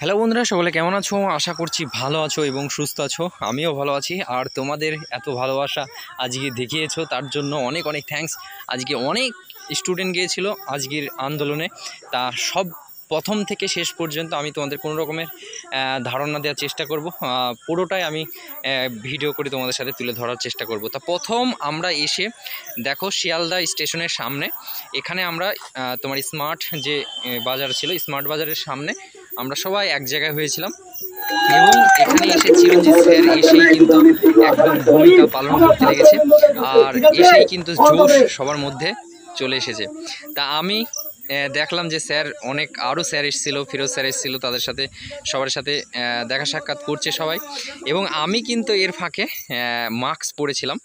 Hello বন্ধুরা, সকলে কেমন আছো? আশা করছি ভালো আছো এবং সুস্থ আছো। আমিও ভালো আছি। আর তোমাদের এত ভালোবাসা আজকে দেখিয়েছো, তার জন্য অনেক অনেক থ্যাঙ্কস। আজকে অনেক স্টুডেন্ট গিয়েছিল আজকের আন্দোলনে। তা সব প্রথম থেকে শেষ পর্যন্ত আমি তোমাদের কোনো রকমের ধারণা দেওয়ার চেষ্টা করব। পুরোটাই আমি ভিডিও করে তোমাদের সাথে তুলে ধরার চেষ্টা করব। তা প্রথম আমরা এসে দেখো শিয়ালদা স্টেশনের সামনে, এখানে আমরা তোমার স্মার্ট যে বাজার ছিল, স্মার্ট বাজারের সামনে আমরা সবাই এক জায়গায় হয়েছিলাম এবং এখানে এসে চিরঞ্জিত স্যার এসেই কিন্তু একদম ভূমিকা পালন করতে লেগেছে। আর এসেই কিন্তু জোশ সবার মধ্যে চলে এসেছে। তা আমি দেখলাম যে স্যার আরও স্যার এসেছিলো, ফিরোজ স্যার এসেছিলো, তাদের সাথে সবার সাথে দেখা সাক্ষাৎ করছে সবাই। এবং আমি কিন্তু এর ফাঁকে মাস্ক পরেছিলাম।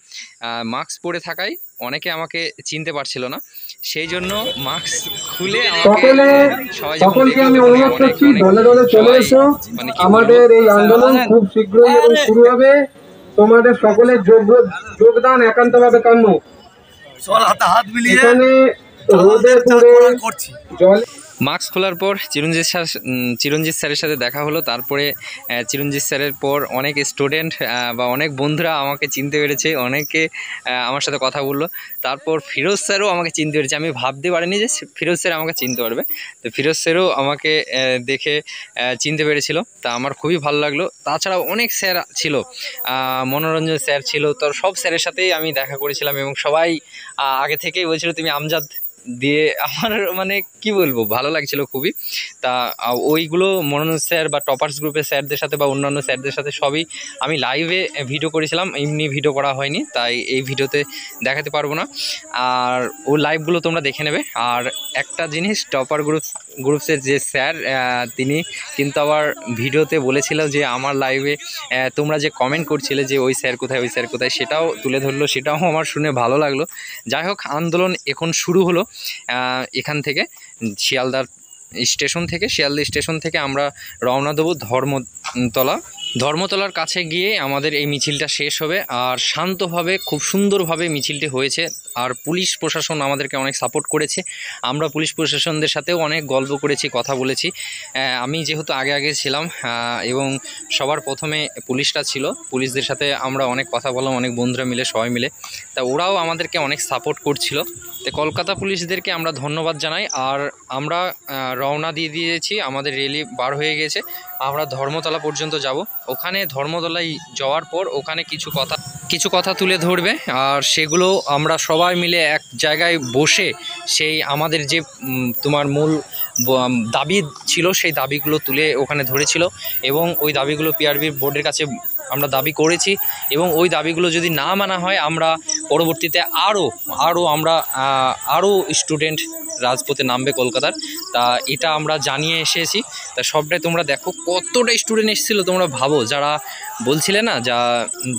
মাস্ক পরে থাকায় অনেকে আমাকে চিনতে পারছিল না, সেই জন্য মাস্ক খুলে আমাকে সবাই আমাদের এই আন্দোলন খুব শীঘ্রই শুরু হবে। তোমাদের সকলের যোগদান একান্তভাবে কাম্য। হাত মিলিয়ে মাস্ক খোলার পর চিরঞ্জিত স্যারের সাথে দেখা হলো। তারপরে চিরঞ্জিত স্যারের পর অনেক স্টুডেন্ট বা অনেক বন্ধুরা আমাকে চিনতে পেরেছে, অনেকে আমার সাথে কথা বললো। তারপর ফিরোজ স্যারও আমাকে চিনতে পেরেছে। আমি ভাবতে পারিনি যে ফিরোজ স্যার আমাকে চিনতে পারবে। তো ফিরোজ স্যারও আমাকে দেখে চিনতে পেরেছিল। তা আমার খুবই ভালো লাগলো। তাছাড়াও অনেক স্যার ছিল, মনোরঞ্জন স্যার ছিল, তো সব স্যারের সাথেই আমি দেখা করেছিলাম এবং সবাই আগে থেকেই বলছিল তুমি আমজাদ দিয়ে। আমার মানে কি বলবো, ভালো লাগছিল খুবই। তা ওইগুলো মনোনয়ন স্যার বা টপার্স গ্রুপের স্যারদের সাথে বা অন্যান্য স্যারদের সাথে সবই আমি লাইভে ভিডিও করেছিলাম, এমনি ভিডিও করা হয়নি, তাই এই ভিডিওতে দেখাতে পারবো না। আর ও লাইভগুলো তোমরা দেখে নেবে। আর একটা জিনিস, টপার গ্রুপসের যে স্যার, তিনি কিন্তু আবার ভিডিওতে বলেছিল যে আমার লাইভে তোমরা যে কমেন্ট করছিলে যে ওই স্যার কোথায়, ওই স্যার কোথায়, সেটাও তুলে ধরলো। সেটাও আমার শুনে ভালো লাগলো। যাই হোক, আন্দোলন এখন শুরু হলো। এখান থেকে শিয়ালদা স্টেশন থেকে আমরা রওনা দেবো ধর্মতলার কাছে গিয়ে আমাদের এই মিছিলটা শেষ হবে। আর শান্তভাবে, খুব সুন্দরভাবে মিছিলটি হয়েছে। আর পুলিশ প্রশাসন আমাদেরকে অনেক সাপোর্ট করেছে। আমরা পুলিশ প্রশাসনদের সাথেও অনেক গল্প করেছি, কথা বলেছি। আমি যেহেতু আগে ছিলাম এবং সবার প্রথমে পুলিশরা ছিল, পুলিশদের সাথে আমরা অনেক কথা বললাম, অনেক বন্ধুরা মিলে, সবাই মিলে। তা ওরাও আমাদেরকে অনেক সাপোর্ট করছিল। তো কলকাতা পুলিশদেরকে আমরা ধন্যবাদ জানাই। আর আমরা রওনা দিয়ে দিয়েছি, আমাদের রেলি বার হয়ে গেছে। আমরা ধর্মতলা পর্যন্ত যাব। ওখানে ধর্মতলায় যাওয়ার পর ওখানে কিছু কথা তুলে ধরবে। আর সেগুলো আমরা সবাই মিলে এক জায়গায় বসে সেই আমাদের যে তোমার মূল দাবি ছিল, সেই দাবিগুলো তুলে ওখানে ধরেছিল। এবং ওই দাবিগুলো পিআরবি বোর্ডের কাছে আমরা দাবি করেছি। এবং ওই দাবিগুলো যদি না মানা হয়, আমরা পরবর্তীতে আরও স্টুডেন্ট রাজপথে নামবে কলকাতার। তা এটা আমরা জানিয়ে এসেছি। তা সবটাই তোমরা দেখো, কতটা স্টুডেন্ট এসেছিলো তোমরা ভাবো। যারা বলছিলে না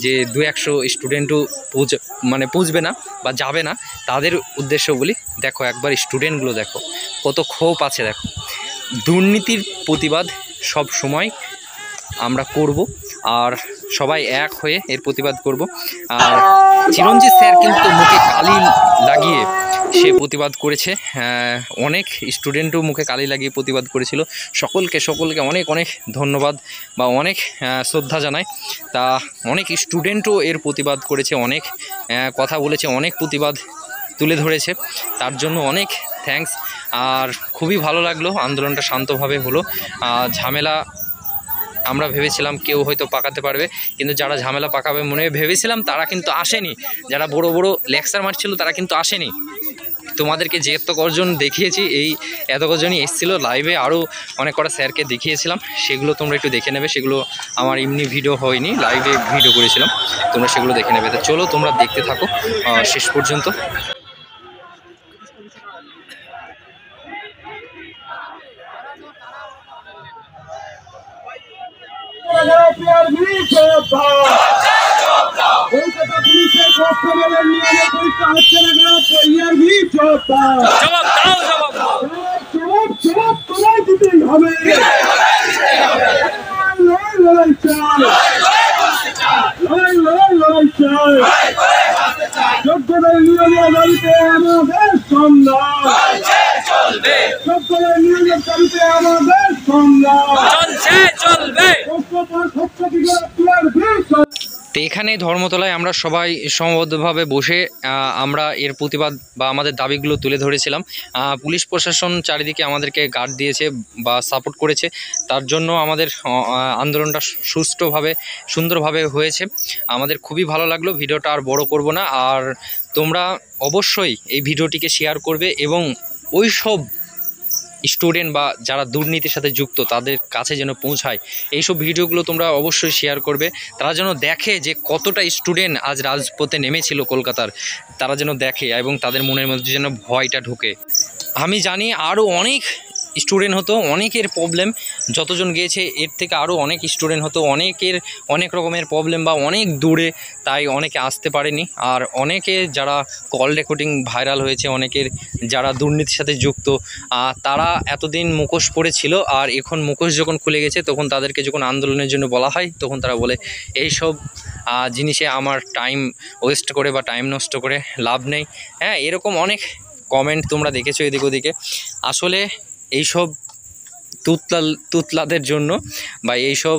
যে 200 স্টুডেন্টও পৌঁছবে না বা যাবে না, তাদের উদ্দেশ্য বলি, দেখো একবার স্টুডেন্টগুলো দেখো, কত ক্ষোভ আছে দেখো। দুর্নীতির প্রতিবাদ সব সময় আমরা করব, আর সবাই এক হয়ে এর প্রতিবাদ করব। আর চিরঞ্জিত স্যার কিন্তু মুখে কালি লাগিয়ে সে প্রতিবাদ করেছে। অনেক স্টুডেন্টও মুখে কালি লাগিয়ে প্রতিবাদ করেছিল। সকলকে অনেক অনেক ধন্যবাদ বা অনেক শ্রদ্ধা জানাই। তা অনেক স্টুডেন্টও এর প্রতিবাদ করেছে, অনেক কথা বলেছে, অনেক প্রতিবাদ তুলে ধরেছে, তার জন্য অনেক থ্যাঙ্কস। আর খুবই ভালো লাগলো, আন্দোলনটা শান্তভাবে হলো। ঝামেলা আমরা ভেবেছিলাম কেউ হয়তো পাকাতে পারবে, কিন্তু যারা ঝামেলা পাকাবে মনে ভেবেছিলাম, তারা কিন্তু আসেনি। যারা বড় বড় লেকচার মারছিল তারা কিন্তু আসেনি। তোমাদেরকে যে এত কজন দেখিয়েছি, এত কজনই এসেছিলো লাইভে। আরও অনেক কটা স্যারকে দেখিয়েছিলাম, সেগুলো তোমরা একটু দেখে নেবে। সেগুলো আমার এমনি ভিডিও হয়নি, লাইভে ভিডিও করেছিলাম, তোমরা সেগুলো দেখে নেবে। তো চলো তোমরা দেখতে থাকো শেষ পর্যন্ত। কলকাতা পুলিশের কনস্টেবলের নিয়মে পরীক্ষা হচ্ছে না কেন? পিআরবি জবাব তোমায় দিতেই হবে। লড়াই চাই, যোগ্যতার নিয়মের দাবিতে আমাদের সংগ্রাম, যোগ্যতার নিয়মের দাবিতে আমাদের সংগ্রাম। এখানে ধর্মতলায় আমরা সবাই সমবদ্ধভাবে বসে আমরা এর প্রতিবাদ বা আমাদের দাবিগুলো তুলে ধরেছিলাম। পুলিশ প্রশাসন চারিদিকে আমাদেরকে গার্ড দিয়েছে বা সাপোর্ট করেছে, তার জন্য আমাদের আন্দোলনটা সুষ্ঠুভাবে সুন্দরভাবে হয়েছে। আমাদের খুবই ভালো লাগলো। ভিডিওটা আর বড় করব না, আর তোমরা অবশ্যই এই ভিডিওটিকে শেয়ার করবে এবং ওই সব স্টুডেন্ট বা যারা দুর্নীতির সাথে যুক্ত তাদের কাছে যেন পৌঁছায়। এইসব ভিডিওগুলো তোমরা অবশ্যই শেয়ার করবে, তারা যেন দেখে যে কতটা স্টুডেন্ট আজ রাজপথে নেমেছিল কলকাতার, তারা যেন দেখে এবং তাদের মনের মধ্যে যেন ভয়টা ঢোকে। আমি জানি আরও অনেক স্টুডেন্ট হতো, অনেকের প্রবলেম, যতজন গিয়েছে এর থেকে আরও অনেক স্টুডেন্ট হতো, অনেকের অনেক রকমের প্রবলেম বা অনেক দূরে, তাই অনেকে আসতে পারেনি। আর অনেকে যারা কল রেকর্ডিং ভাইরাল হয়েছে, অনেকের যারা দুর্নীতির সাথে যুক্ত, তারা এতদিন মুখোশ পড়েছিল, আর এখন মুখোশ যখন খুলে গেছে তখন তাদেরকে যখন আন্দোলনের জন্য বলা হয় তখন তারা বলে এইসব জিনিসে আমার টাইম ওয়েস্ট করে বা টাইম নষ্ট করে লাভ নেই। হ্যাঁ, এরকম অনেক কমেন্ট তোমরা দেখেছো এদিক ওদিকে। আসলে এইসব তুতলাদের জন্য বা এইসব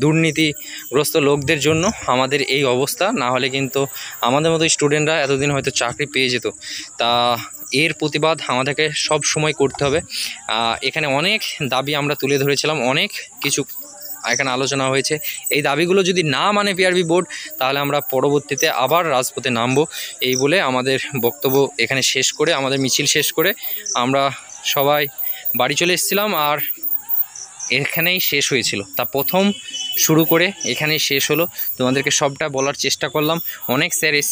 দুর্নীতিগ্রস্ত লোকদের জন্য আমাদের এই অবস্থা, না হলে কিন্তু আমাদের মতো স্টুডেন্টরা এতদিন হয়তো চাকরি পেয়ে যেত। তা এর প্রতিবাদ আমাদেরকে সব সময় করতে হবে। এখানে অনেক দাবি আমরা তুলে ধরেছিলাম, অনেক কিছু এখানে আলোচনা হয়েছে। এই দাবিগুলো যদি না মানে পিআরবি বোর্ড, তাহলে আমরা পরবর্তীতে আবার রাজপথে নামবো। এই বলে আমাদের বক্তব্য এখানে শেষ করে, আমাদের মিছিল শেষ করে আমরা সবাই বাড়ি চলে এসেছিলাম। আর এখানেই শেষ হয়েছিল, তা প্রথম শুরু করে এখানেই শেষ হলো। তোমাদেরকে সবটা বলার চেষ্টা করলাম। অনেক স্যার